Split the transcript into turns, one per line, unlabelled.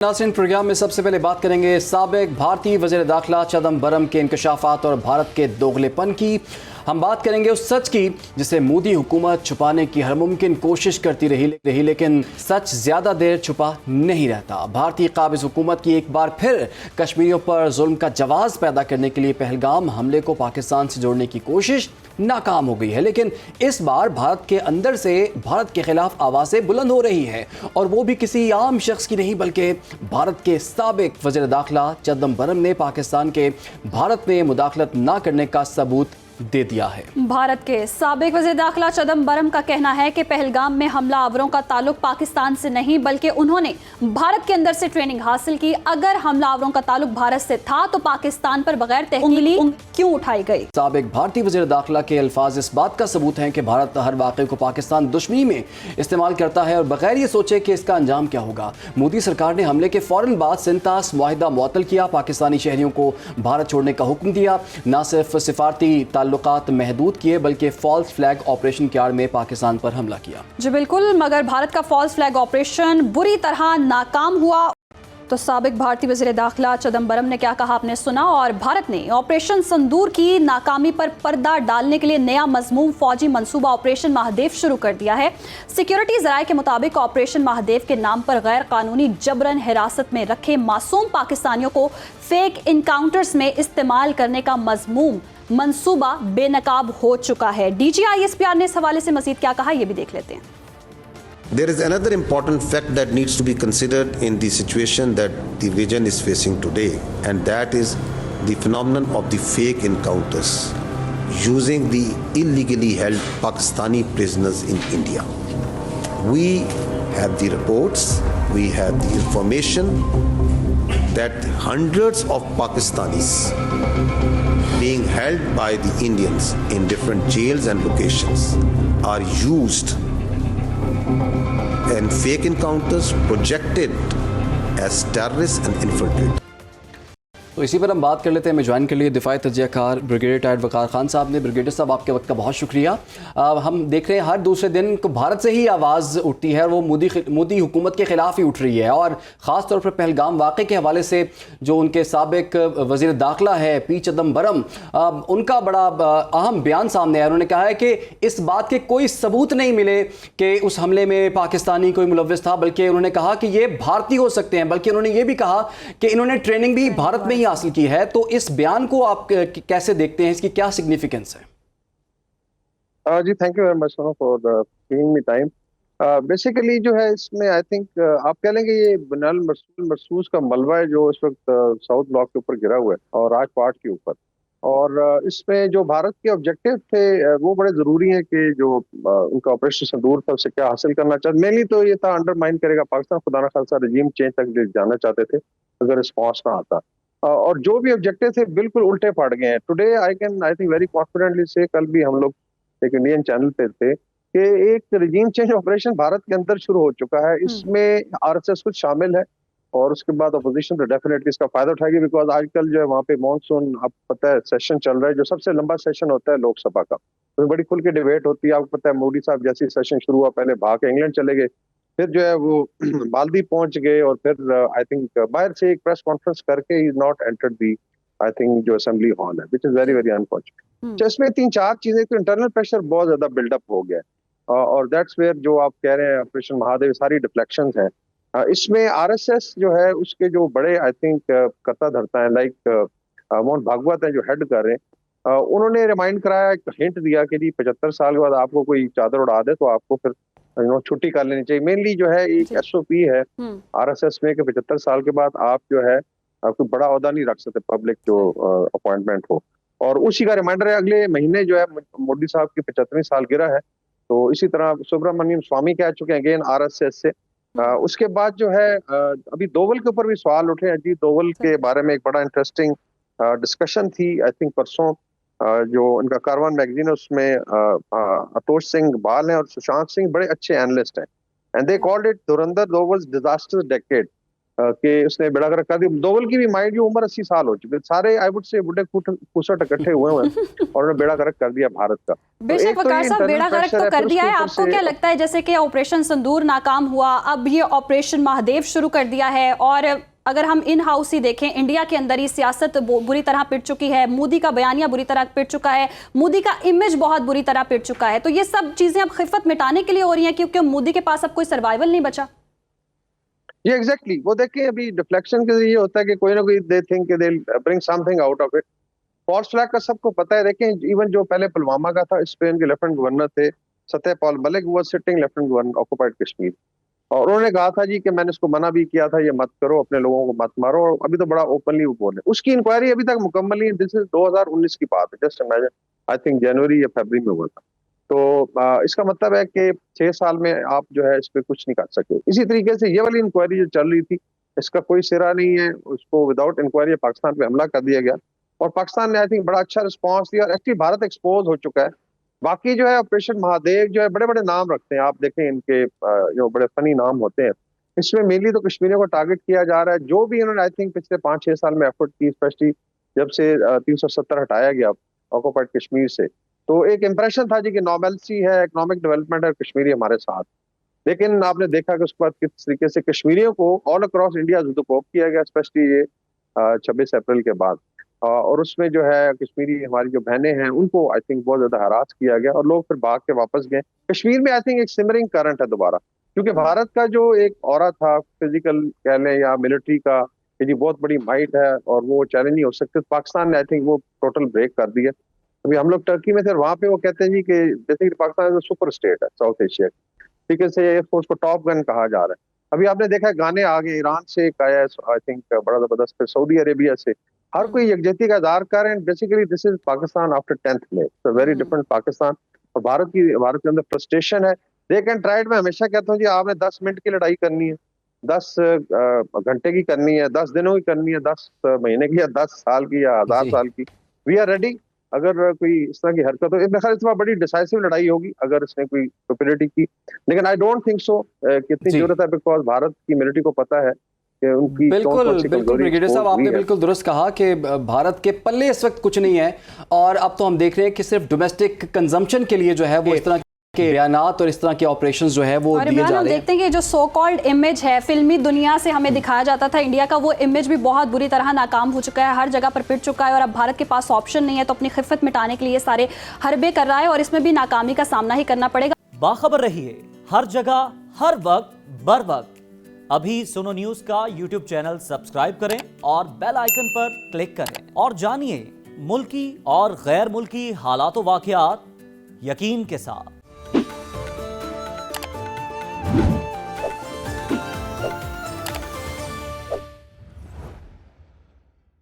नाज़रीन, प्रोग्राम में सबसे पहले बात करेंगे साबिक भारतीय वज़ीर दाखिला चिदंबरम के इंकशाफात और भारत के दोगलेपन की। हम बात करेंगे उस सच की जिसे मोदी हुकूमत छुपाने की हर मुमकिन कोशिश करती रही लेकिन सच ज़्यादा देर छुपा नहीं रहता। भारतीय काबिज़ हुकूमत की एक बार फिर कश्मीरियों पर जुल्म का जवाब पैदा करने के लिए पहलगाम हमले को पाकिस्तान से जोड़ने की कोशिश नाकाम हो गई है, लेकिन इस बार भारत के अंदर से भारत के खिलाफ आवाज़ें बुलंद हो रही हैं, और वो भी किसी आम शख्स की नहीं बल्कि भारत के साबिक वज़ीर दाखिला चिदंबरम ने पाकिस्तान के भारत में मुदाखलत न करने का सबूत दे दिया है।
भारत के साबिक वज़ीर दाखिला चिदंबरम का कहना है कि पहलगाम में हमलावरों का ताल्लुक पाकिस्तान से नहीं बल्कि उन्होंने भारत के अंदर से ट्रेनिंग हासिल की। अगर हमलावरों का ताल्लुक भारत से था तो पाकिस्तान पर बगैर उंगली क्यों उठाई गई?
साबिक भारतीय वज़ीर दाखिला के अल्फाज इस बात का सबूत हैं कि भारत हर वाक़े को पाकिस्तान दुश्मनी में इस्तेमाल करता है और बगैर ये सोचे कि इसका अंजाम क्या होगा। मोदी सरकार ने हमले के फौरन बाद सिंतास मुआहिदा मुअत्तल किया, पाकिस्तानी शहरियों को भारत छोड़ने का हुक्म दिया, न सिर्फ सिफारती ताल्लुकात महदूद किए बल्कि फॉल्स फ्लैग ऑपरेशन की आड़ में पाकिस्तान पर हमला किया।
जी बिल्कुल, मगर भारत का फॉल्स फ्लैग ऑपरेशन बुरी तरह नाकाम हुआ। तो साबिक भारतीय वज़ीर दाखिला चिदंबरम ने क्या कहा आपने सुना, और भारत ने ऑपरेशन संदूर की नाकामी पर पर्दा डालने के लिए नया मज़मूम फौजी मंसूबा ऑपरेशन महादेव शुरू कर दिया है। सिक्योरिटी ज़राए के मुताबिक ऑपरेशन महादेव के नाम पर गैर कानूनी जबरन हिरासत में रखे मासूम पाकिस्तानियों को फेक इनकाउंटर्स में इस्तेमाल करने का मज़मूम मंसूबा बेनकाब हो चुका है। DGISPR ने इस हवाले से मज़ीद क्या कहा, ये भी देख लेते हैं।
There is another important fact that needs to be considered in the situation that the region is facing today, and that is the phenomenon of the fake encounters using the illegally held Pakistani prisoners in India. We have the reports, we have the information that hundreds of Pakistanis being held by the Indians in different jails and locations are used and fake encounters projected as terrorists and infiltrators.
तो इसी पर हम बात कर लेते हैं। हमें join के लिए दिफाई तजियाकार ब्रिगेडियर टायड वकार खान साहब ने। ब्रिगेडियर साहब, आपके वक्त का बहुत शुक्रिया। हम देख रहे हैं हर दूसरे दिन को भारत से ही आवाज़ उठती है और वो मोदी हुकूमत के ख़िलाफ़ ही उठ रही है, और ख़ास तौर पर पहलगाम वाक़े के हवाले से जो उनके साबिक वज़ीर दाखिला है पी चिदंबरम, उनका बड़ा अहम बयान सामने आया। उन्होंने कहा है कि इस बात के कोई सबूत नहीं मिले कि उस हमले में पाकिस्तानी कोई मुलव्विस था, बल्कि उन्होंने कहा कि ये भारतीय हो सकते हैं, बल्कि उन्होंने ये भी कहा कि इन्होंने ट्रेनिंग भी भारत में ही हासिल की है। तो इस बयान को आप कैसे देखते हैं, इसकी क्या सिग्निफिकेंस है?
जी, thank you very much for giving me time. Basically जो है इसमें आई थिंक आप कह लेंगे ये बनाल मरसूस का मलबा है जो इस वक्त साउथ ब्लॉक के ऊपर गिरा हुआ है और आज पार्ट के ऊपर, और इसमें जो भारत के ऑब्जेक्टिव थे वो बड़े जरूरी हैं कि जो उनका ऑपरेशन संदूर था उससे क्या हासिल करना चाहते। मेनली तो ये था अंडरमाइन करेगा पाकिस्तान, खुदा न खासा रजीम चेंज तक जाना चाहते थे अगर रिस्पॉन्स ना आता, और जो भी ऑब्जेक्टिव थे बिल्कुल उल्टे पड़ गए हैं। Today I think very confidently से, कल भी हम लोग एक इंडियन चैनल पे थे कि एक रजीम चेंज ऑपरेशन भारत के अंदर शुरू हो चुका है। इसमें RSS कुछ शामिल है और उसके बाद अपोजिशन तो डेफिनेटली इसका फायदा उठाएगी, बिकॉज आजकल जो है वहाँ पे मानसून, आपको पता है सेशन चल रहा है जो सबसे लंबा सेशन होता है लोकसभा का, तो बड़ी खुल के डिबेट होती है। आपको पता है मोदी साहब जैसे सेशन शुरू हुआ पहले भाग के इंग्लैंड चले गए, फिर जो है वो मालदीव पहुंच गए, और फिर आई थिंक बाहर से एक प्रेस कॉन्फ्रेंस करके he not entered the I think जो असेंबली हॉल है, which is very very unfortunate. तो इसमें 3-4 चीजें, तो इंटरनल प्रेशर बहुत ज्यादा बिल्डअप हो गया और दैट्स वेयर जो आप कह रहे हैं ऑपरेशन महादेव सारी डिफ्लेक्शंस हैं। इसमें RSS जो है उसके जो बड़े आई थिंक करता धरता है, लाइक मोहन भागवत है जो हेड कर रहे हैं, उन्होंने रिमाइंड कराया, एक हिंट दिया कि जी 75 साल के बाद आपको कोई चादर उड़ा दे तो आपको फिर छुट्टी कर लेनी चाहिए। मेनली जो है एक SOP है RSS में कि 75 साल के बाद आप जो है आपको बड़ा ओहदा नहीं रख सकते, पब्लिक जो अपॉइंटमेंट हो, और उसी का रिमाइंडर है। अगले महीने जो है मोदी साहब की 75वीं सालगिरह है, तो इसी तरह सुब्रमण्यम स्वामी कह चुके हैं अगेन RSS से। उसके बाद जो है अभी दोवल के ऊपर भी सवाल उठे हैं। जी दोवल के बारे में एक बड़ा इंटरेस्टिंग डिस्कशन थी आई थिंक परसों, जो उनका कारवान मैगजीन है उसमें अतोष सिंह बाल हैं और सुशांत सिंह बड़े अच्छे एनालिस्ट हैं, and they called it Dhurandhar दोवल्स disaster decade. कि उसने बेड़ा गर्क कर दिया। दोवल की भी माइंड जो उम्र 80 साल हो चुके, सारे आई वुड से बुढ़े फुसट इकट्ठे हुए हैं और उन्होंने बेड़ा गर्क कर दिया भारत का।
बेशक
एक तो
वकार
ये
साहब,
internal
बेड़ा गर्क
pressure
तो
है,
कर
फिर
दिया है।
उसके ऊपर
आपको
से-
क्या लगता है, जैसे कि ऑपरेशन सिंदूर नाकाम हुआ, अब ये ऑपरेशन महादेव शुरू कर दिया है, और अगर हम इन हाउस ही देखें, इंडिया के अंदर ही सियासत बुरी तरह पिट चुकी है, मोदी का बयानिया बुरी तरह पिट चुका है, मोदी का इमेज बहुत बुरी तरह पिट चुका है, तो ये सब चीजें अब खिफत मिटाने के लिए हो रही हैं क्योंकि मोदी के पास अब कोई सर्वाइवल नहीं बचा।
ये एग्जैक्टली वो देखें, अभी डिफ्लेक्शन के ये होता है कि कोई ना कोई they think they bring something out of it. False flag का सबको पता है। देखें, इवन जो पहले पुलवामा का था, स्पेन के लेफ्टिनेंट गवर्नर थे सत्यपाल मलिक, वो sitting lieutenant governor occupied Kashmir, और उन्होंने कहा था जी कि मैंने इसको मना भी किया था, ये मत करो, अपने लोगों को मत मारो, और अभी तो बड़ा ओपनली वो बोले। उसकी इंक्वायरी अभी तक मुकम्मल नहीं है। दिस इज 2019 की बात है, जस्ट इमेजिन, आई थिंक जनवरी या फरवरी में हुआ था। तो इसका मतलब है कि 6 साल में आप जो है इस पर कुछ नहीं कर सके। इसी तरीके से ये वाली इंक्वायरी जो चल रही थी, इसका कोई सिरा नहीं है, उसको विदाउट इंक्वायरी पाकिस्तान पे हमला कर दिया गया, और पाकिस्तान ने आई थिंक बड़ा अच्छा रिस्पॉन्स दिया, और एक्चुअली भारत एक्सपोज हो चुका है। बाकी जो है ऑपरेशन महादेव जो है, बड़े बड़े नाम रखते हैं, आप देखें इनके जो बड़े फनी नाम होते हैं, इसमें मेनली तो कश्मीरियों को टारगेट किया जा रहा है। जो भी इन्होंने आई थिंक पिछले 5-6 साल में एफर्ट की, स्पेशली जब से 370 हटाया गया ऑक्युपाइड कश्मीर से, तो एक इंप्रेशन था जी कि नॉर्मलसी है, इकोनॉमिक डेवलपमेंट है, कश्मीरी हमारे साथ। लेकिन आपने देखा कि उसके बाद किस तरीके से कश्मीरियों को ऑल अक्रॉस इंडिया जुदोकोप किया गया, स्पेशली ये 26 अप्रैल के बाद। और उसमें जो है कश्मीरी हमारी जो बहनें हैं, उनको आई थिंक बहुत ज्यादा हरास किया गया, और लोग फिर भाग के वापस गए। कश्मीर में आई थिंक एक सिमरिंग करंट है दोबारा, क्योंकि भारत का जो एक ऑरा था फिजिकल कह लें या मिलिट्री का, कि जी बहुत बड़ी माइट है और वो चैलेंज नहीं हो सकते, पाकिस्तान ने आई थिंक वो टोटल ब्रेक कर दिया। अभी हम लोग टर्की में थे, वहां पे वो कहते हैं जी कि बेसिकली पाकिस्तान सुपर स्टेट है साउथ एशिया, ठीक है से एयरफोर्स को टॉप गन कहा जा रहा है। अभी आपने देखा है गाने आ गए, ईरान से एक आया आई थिंक बड़ा जबरदस्त, फिर सऊदी अरेबिया से, हर कोई यकजहती का इज़हार कर रहे हैं। Basically this is Pakistan after 10th में, वेरी डिफरेंट पाकिस्तान। और भारत के अंदर फ्रस्ट्रेशन है। They can try. मैं हमेशा कहता हूँ जी, आपने 10 मिनट की लड़ाई करनी है, 10 घंटे की करनी है, 10 दिनों की करनी है, 10 महीने की, या 10 साल की, या 1000
जी।
साल की, वी आर रेडी। अगर कोई इस तरह की हरकत हो, मेरे ख्याल इस बार बड़ी डिसाइसिव लड़ाई होगी अगर इसने कोई स्टुपिडिटी की, लेकिन आई डोंट थिंक सो कितनी
जी।
जरूरत है, बिकॉज भारत की मिलिट्री को पता है कि उनकी कौन
बिल्कुल
कौन सी
बिल्कुल
कमजोरी
ब्रिगेडियर साहब,
एक्सपोज हुई
आपने
है।
बिल्कुल दुरुस्त कहा कि भारत के पल्ले इस वक्त कुछ नहीं है, और अब तो हम देख रहे हैं कि सिर्फ डोमेस्टिक कंजम्पशन के लिए जो है वो इस तरह के बयानात और इस तरह के ऑपरेशंस जो है वो
और
दिए
इमरान,
जा
हम
रहे हैं।
देखते हैं कि जो सो कॉल्ड इमेज है, फिल्मी दुनिया से हमें दिखाया जाता था इंडिया का, वो इमेज भी बहुत बुरी तरह नाकाम हो चुका है, हर जगह पर पिट चुका है, और अब भारत के पास ऑप्शन नहीं है, तो अपनी खिफत मिटाने के लिए सारे हरबे कर रहा है, और इसमें भी नाकामी का सामना ही करना पड़ेगा।
बाखबर रहिए हर जगह हर वक्त बर वक्त। अभी सुनो न्यूज का YouTube चैनल सब्सक्राइब करें और बेल आइकन पर क्लिक करें, और जानिए मुल्की और गैर मुल्की हालात व वाक़यात यकीन के साथ।